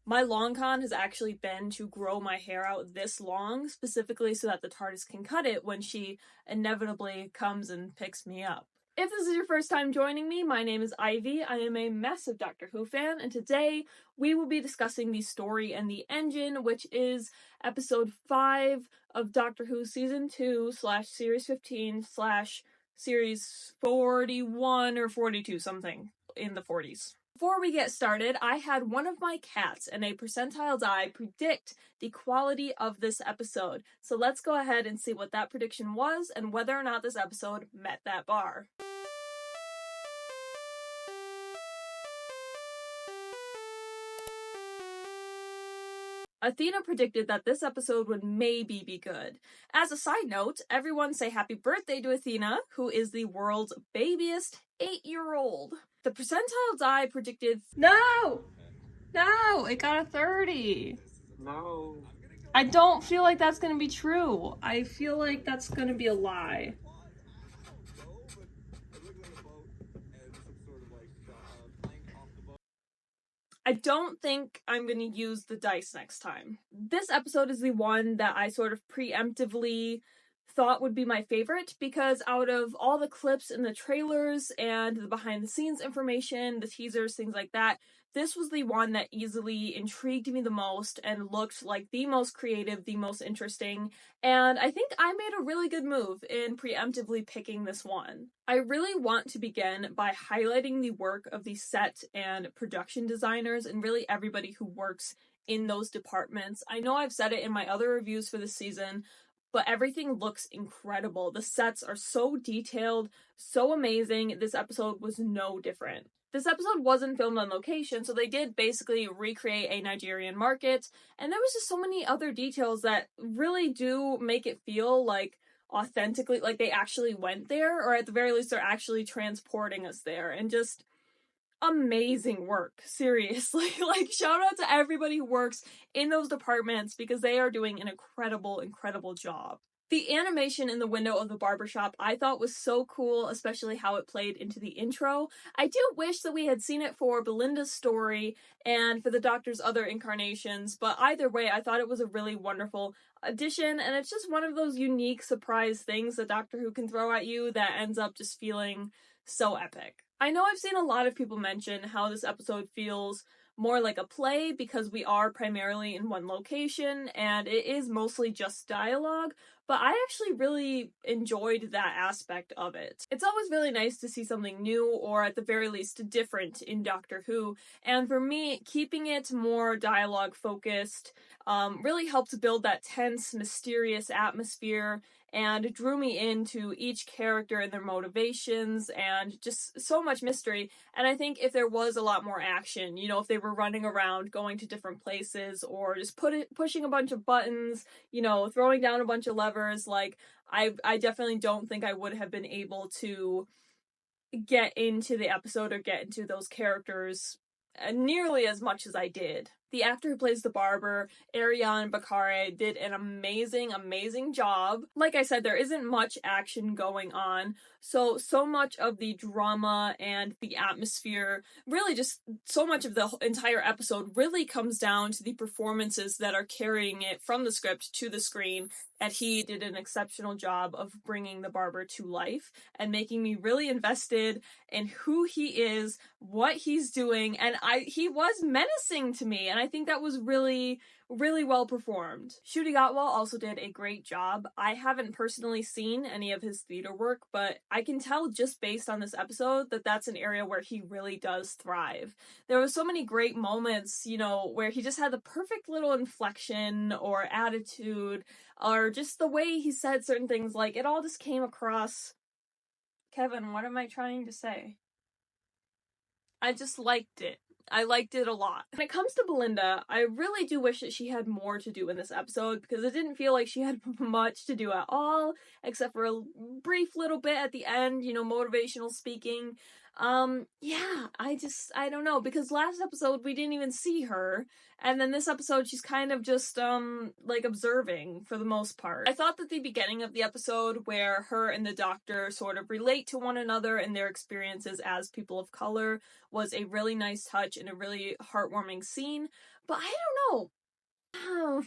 My long con has actually been to grow my hair out this long, specifically so that the TARDIS can cut it when she inevitably comes and picks me up. If this is your first time joining me, my name is Ivy. I am a massive Doctor Who fan, and today we will be discussing the story and the engine, which is episode 5 of Doctor Who season 2 / series 15 / series 41 or 42, something in the 40s. Before we get started, I had one of my cats and a percentile die predict the quality of this episode. So let's go ahead and see what that prediction was and whether or not this episode met that bar. Athena predicted that this episode would maybe be good. As a side note, everyone say happy birthday to Athena, who is the world's babiest 8-year-old. The percentile die predicted No, it got a 30. No. I don't feel like that's gonna be true. I feel like that's gonna be a lie. I don't think I'm going to use the dice next time. This episode is the one that I sort of preemptively thought would be my favorite because out of all the clips in the trailers and the behind the scenes information, the teasers, things like that, this was the one that easily intrigued me the most and looked like the most creative, the most interesting, and I think I made a really good move in preemptively picking this one. I really want to begin by highlighting the work of the set and production designers and really everybody who works in those departments. I know I've said it in my other reviews for this season, but everything looks incredible. The sets are so detailed, so amazing. This episode was no different. This episode wasn't filmed on location, so they did basically recreate a Nigerian market, and there was just so many other details that really do make it feel like authentically, like they actually went there, or at the very least they're actually transporting us there, and just amazing work, seriously. Like, shout out to everybody who works in those departments because they are doing an incredible job. The animation in the window of the barbershop I thought was so cool, especially how it played into the intro. I do wish that we had seen it for Belinda's story and for the Doctor's other incarnations, but either way, I thought it was a really wonderful addition, and it's just one of those unique surprise things that Doctor Who can throw at you that ends up just feeling so epic. I know I've seen a lot of people mention how this episode feels more like a play because we are primarily in one location and it is mostly just dialogue, but I actually really enjoyed that aspect of it. It's always really nice to see something new or at the very least different in Doctor Who, and for me, keeping it more dialogue focused really helped build that tense, mysterious atmosphere and drew me into each character and their motivations and just so much mystery. And I think if there was a lot more action, you know, if they were running around, going to different places, or just pushing a bunch of buttons, you know, throwing down a bunch of levers, like, I definitely don't think I would have been able to get into the episode or get into those characters nearly as much as I did. The actor who plays the barber, Ariane Bakare, did an amazing job. Like I said, there isn't much action going on, so much of the drama and the atmosphere, really just so much of the entire episode really comes down to the performances that are carrying it from the script to the screen, and he did an exceptional job of bringing the barber to life and making me really invested in who he is, what he's doing, and he was menacing to me, and I think that was really well performed. Ncuti Gatwa also did a great job. I haven't personally seen any of his theater work, but I can tell just based on this episode that that's an area where he really does thrive. There were so many great moments, you know, where he just had the perfect little inflection or attitude, or just the way he said certain things, like, it all just came across... Kevin, what am I trying to say? I just liked it. I liked it a lot. When it comes to Belinda, I really do wish that she had more to do in this episode because it didn't feel like she had much to do at all, except for a brief little bit at the end, you know, motivational speaking. Yeah, I don't know, because last episode we didn't even see her, and then this episode she's kind of just, like, observing for the most part. I thought that the beginning of the episode, where her and the Doctor sort of relate to one another and their experiences as people of color, was a really nice touch and a really heartwarming scene, But I don't know.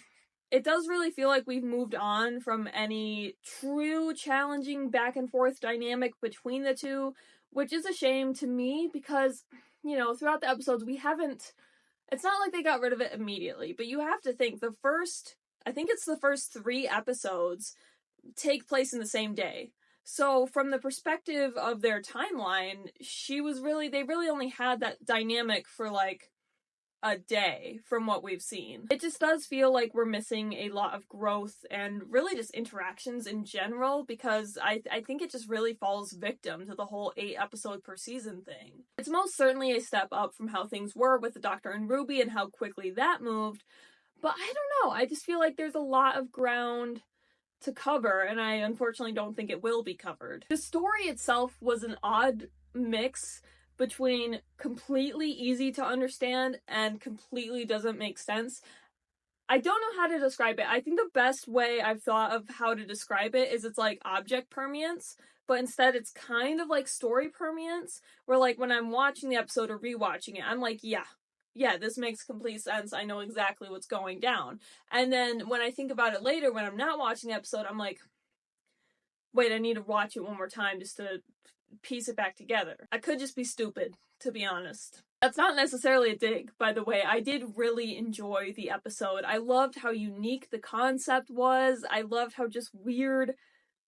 It does really feel like we've moved on from any true challenging back and forth dynamic between the two, which is a shame to me because, you know, throughout the episodes we haven't, it's not like they got rid of it immediately, but you have to think I think it's the first 3 episodes take place in the same day. So from the perspective of their timeline, they really only had that dynamic for like a day from what we've seen. It just does feel like we're missing a lot of growth and really just interactions in general, because I think it just really falls victim to the whole 8 episode per season thing. It's most certainly a step up from how things were with the Doctor and Ruby and how quickly that moved, but I don't know, I just feel like there's a lot of ground to cover, and I unfortunately don't think it will be covered. The story itself was an odd mix between completely easy to understand and completely doesn't make sense. I don't know how to describe it. I think the best way I've thought of how to describe it is it's like object permanence, but instead it's kind of like story permanence, where like when I'm watching the episode or rewatching it, I'm like, yeah, this makes complete sense. I know exactly what's going down. And then when I think about it later, when I'm not watching the episode, I'm like, wait, I need to watch it one more time just to piece it back together. I could just be stupid, to be honest. That's not necessarily a dig, by the way. I did really enjoy the episode. I loved how unique the concept was. I loved how just weird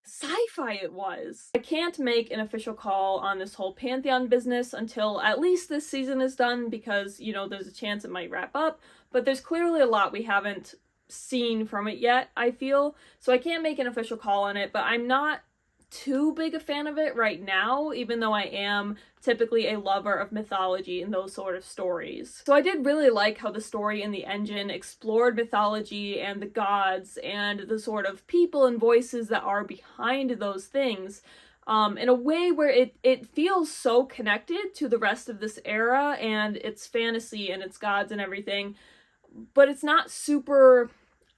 sci-fi it was. I can't make an official call on this whole Pantheon business until at least this season is done, because, you know, there's a chance it might wrap up, but there's clearly a lot we haven't seen from it yet, I feel. So I can't make an official call on it, but I'm not too big a fan of it right now, even though I am typically a lover of mythology and those sort of stories. So I did really like how the story in The Engine explored mythology and the gods and the sort of people and voices that are behind those things, in a way where it feels so connected to the rest of this era and its fantasy and its gods and everything, but it's not super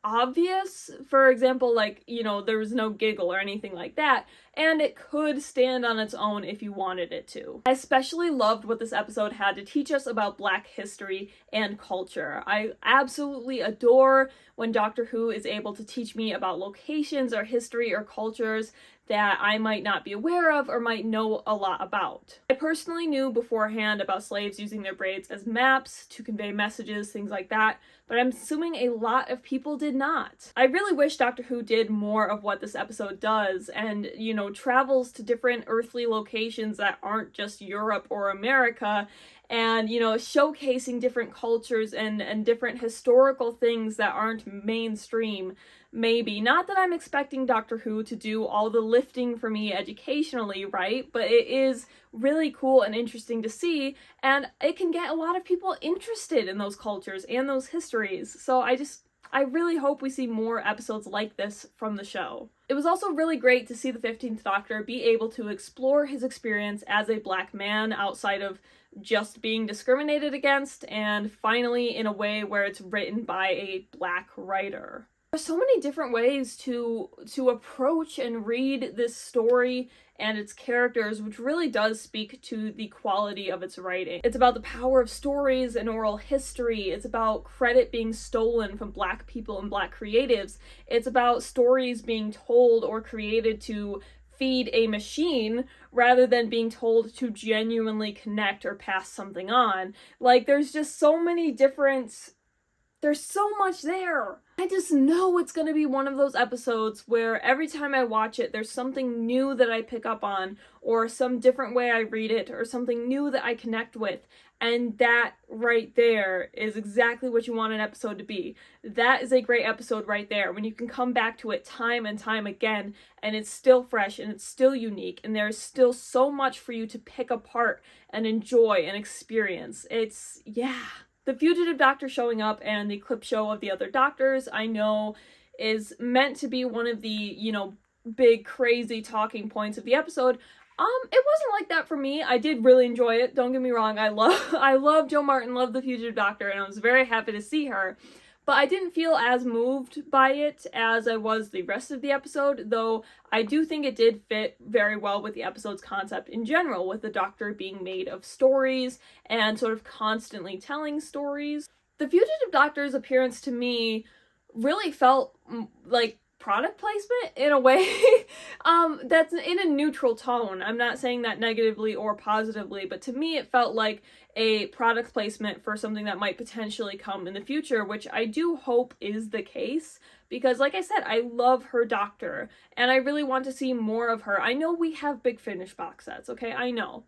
obvious. For example, like, you know, there was no giggle or anything like that, and it could stand on its own if you wanted it to. I especially loved what this episode had to teach us about Black history and culture. I absolutely adore when Doctor Who is able to teach me about locations or history or cultures that I might not be aware of or might know a lot about. I personally knew beforehand about slaves using their braids as maps to convey messages, things like that, but I'm assuming a lot of people did not. I really wish Doctor Who did more of what this episode does and, you know, travels to different earthly locations that aren't just Europe or America, and, you know, showcasing different cultures and different historical things that aren't mainstream. Maybe. Not that I'm expecting Doctor Who to do all the lifting for me educationally, right? But it is really cool and interesting to see, and it can get a lot of people interested in those cultures and those histories. So I really hope we see more episodes like this from the show. It was also really great to see the 15th Doctor be able to explore his experience as a Black man outside of just being discriminated against, and finally in a way where it's written by a Black writer. There's so many different ways to approach and read this story and its characters, which really does speak to the quality of its writing. It's about the power of stories and oral history. It's about credit being stolen from Black people and Black creatives. It's about stories being told or created to feed a machine rather than being told to genuinely connect or pass something on. Like, there's just so many different... There's so much there. I just know it's going to be one of those episodes where every time I watch it, there's something new that I pick up on, or some different way I read it, or something new that I connect with. And that right there is exactly what you want an episode to be. That is a great episode right there, when you can come back to it time and time again, and it's still fresh, and it's still unique, and there's still so much for you to pick apart and enjoy and experience. Yeah. The Fugitive Doctor showing up and the clip show of the other Doctors, I know, is meant to be one of the, you know, big crazy talking points of the episode. It wasn't like that for me. I did really enjoy it, don't get me wrong. I love Jo Martin, love the Fugitive Doctor, and I was very happy to see her. But I didn't feel as moved by it as I was the rest of the episode, though I do think it did fit very well with the episode's concept in general, with the Doctor being made of stories and sort of constantly telling stories. The Fugitive Doctor's appearance to me really felt like product placement in a way. That's in a neutral tone. I'm not saying that negatively or positively, but to me it felt like a product placement for something that might potentially come in the future, which I do hope is the case, because like I said, I love her Doctor and I really want to see more of her. I know we have Big Finish box sets, okay? I know.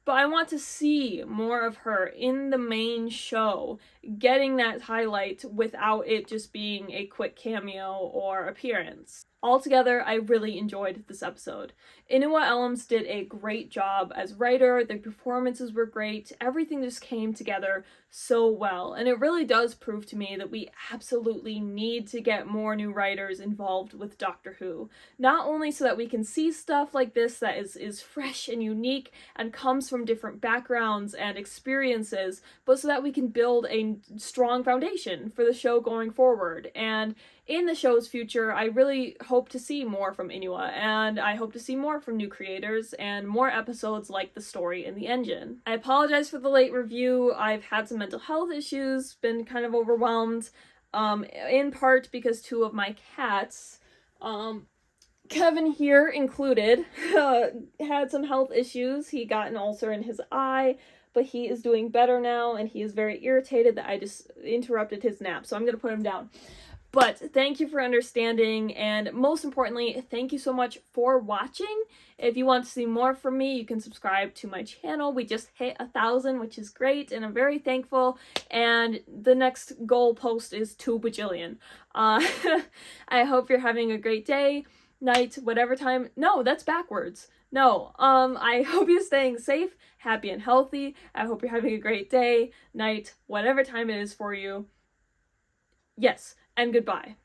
But I want to see more of her in the main show, getting that highlight without it just being a quick cameo or appearance. Altogether, I really enjoyed this episode. Inua Ellams did a great job as writer, the performances were great, everything just came together so well, and it really does prove to me that we absolutely need to get more new writers involved with Doctor Who. Not only so that we can see stuff like this that is fresh and unique and comes from different backgrounds and experiences, but so that we can build a strong foundation for the show going forward. And in the show's future, I really hope to see more from Inua, and I hope to see more from new creators and more episodes like The Story in the Engine. I apologize for the late review. I've had some mental health issues, been kind of overwhelmed, in part because two of my cats, Kevin here included, had some health issues. He got an ulcer in his eye, but he is doing better now, and he is very irritated that I just interrupted his nap, so I'm gonna put him down. But thank you for understanding, and most importantly, thank you so much for watching. If you want to see more from me, you can subscribe to my channel. We just hit 1,000, which is great, and I'm very thankful, and the next goal post is 2 bajillion. I hope you're having a great day, night, whatever time. No, that's backwards. No, I hope you're staying safe, happy, and healthy. I hope you're having a great day, night, whatever time it is for you. Yes, and goodbye.